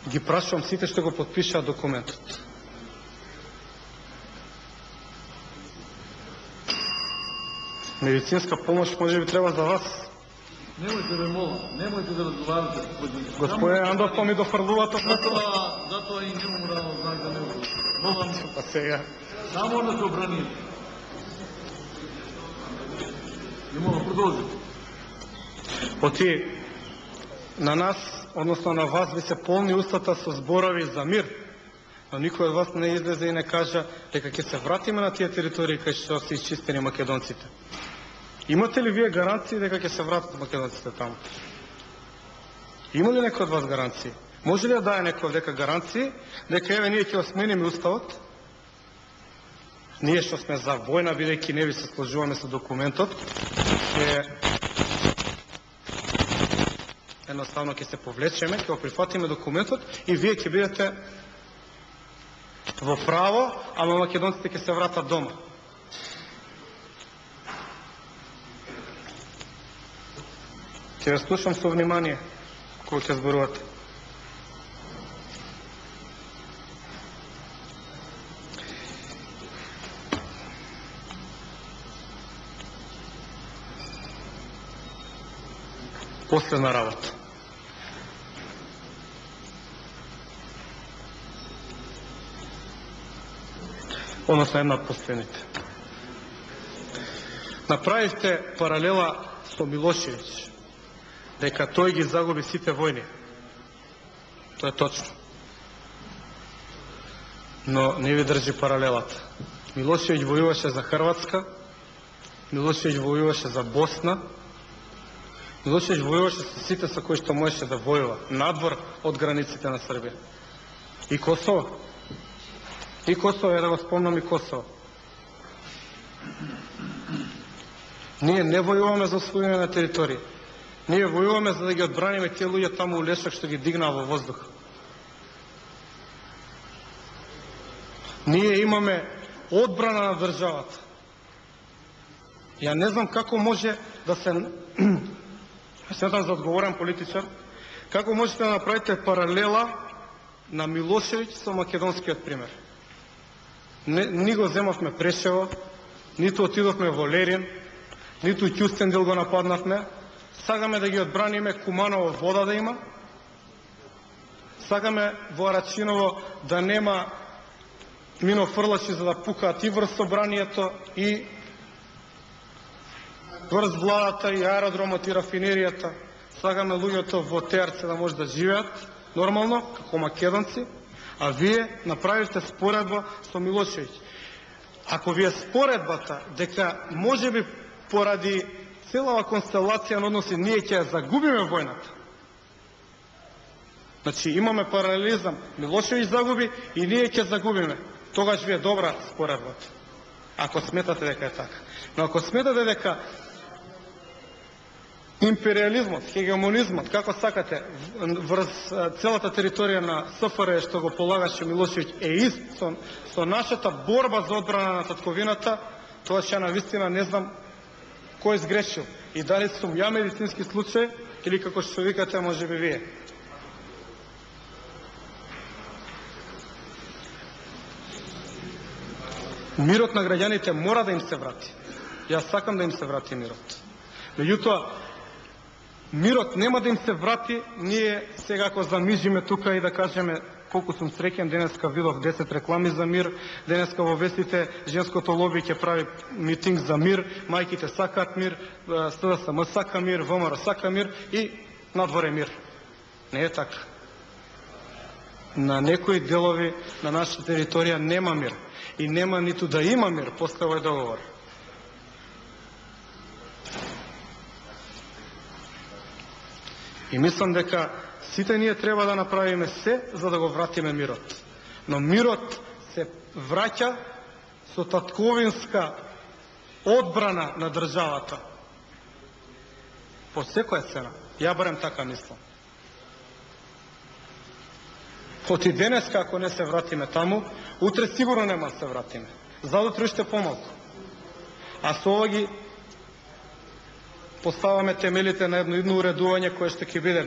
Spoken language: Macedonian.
ги прашувам сите што го потпишаа документот. Медицинска помош може би треба за вас. Немојте да молам, немојте да разговарате. Господине Андов, ми дофрлувате затоа и немам морално знак да не го. Молам, па сега. само да се обраните. Не мога продолжите. Оти на нас, односно на вас, ви се полни устата со зборови за мир, но никој од вас не излезе и не кажа дека ќе се вратиме на тие територии кај што се исчистени македонците. Имате ли вие гаранции дека ќе се вратат македонците таму? Има ли некој од вас гаранции? Може ли да даде некој дека гаранции дека еве ние ќе смениме уставот? Ние што сме за војна, бидејќи не ви се сложуваме со документот, едноставно ќе се повлечеме, ќе го прифатиме документот и вие ќе бидете во право, ама македонците ќе се вратат дома. Ќе ве слушам со внимание кога ќе зборувате. Последна работа. Односно една од последните. Направивте паралела со Милошевиќ, дека тој ги загуби сите војни. Тоа е точно. Но не ви држи паралелата. Милошевиќ војуваше за Хрватска, Милошевиќ војуваше за Босна, Милошевиќ војуваше со сите со кои што можеше да војува, надвор од границите на Србија. И Косово. И Косово, да го спомнам и Косово. Ние не војуваме за освојување на територија. Ние војуваме за да ги одбраниме тие луѓе таму у Лешак што ги дигнаа во воздух. Ние имаме одбрана на државата. Ја не знам како може да се сметам за одговорен политичар, како можете да направите паралела на Милошевиќ со македонскиот пример. Ни го земавме Прешево, ниту отидовме во Лерин, ниту Ќустендил го нападнавме. Сакаме да ги одбраниме Куманово вода да има. Сакаме во Арачиново да нема минофрлачи за да пукаат и врз собранието, и врз владата, и аеродромот, и рафинеријата. Сакаме луѓето во Теарце да може да живеат нормално, како македонци, а вие направивте споредба со Милошевиќ. Ако ви е споредбата дека можеби поради целава констелација на односи ние ќе загубиме војната, значи имаме паралелизам, Милошевиќ загуби и ние ќе загубиме, тогаш ви е добра споредбата. Ако сметате дека е така. Но ако сметате дека империализмот, хегемонизмот, како сакате, врз целата територија на СФР што го полагаше Милошевиќ е ист со нашата борба за одбрана на татковината, тоа ќе навистина не знам кој сгрешил. И дали сум ја медицински случај или како што викате може би вие. Мирот на граѓаните мора да им се врати. Јас сакам да им се врати мирот. Меѓутоа, мирот нема да им се врати, ние сега ако замижиме тука и да кажеме колку сум среќен, денеска видов 10 реклами за мир, денеска во вестите женското лоби ќе прави митинг за мир, мајките сакаат мир, СДСМ сака мир, ВМРО сака мир и надворе мир. Не е така. На некои делови на нашата територија нема мир и нема ниту да има мир после овој договор. И мислам дека сите ние треба да направиме се за да го вратиме мирот. Но мирот се враќа со татковинска одбрана на државата. По секоја цена. Ја барем така мислам. Оти денеска ако не се вратиме таму, утре сигурно нема да се вратиме. Задутре уште помалку. А со ова ги поставаме темелите на едно идно уредување кое што ќе биде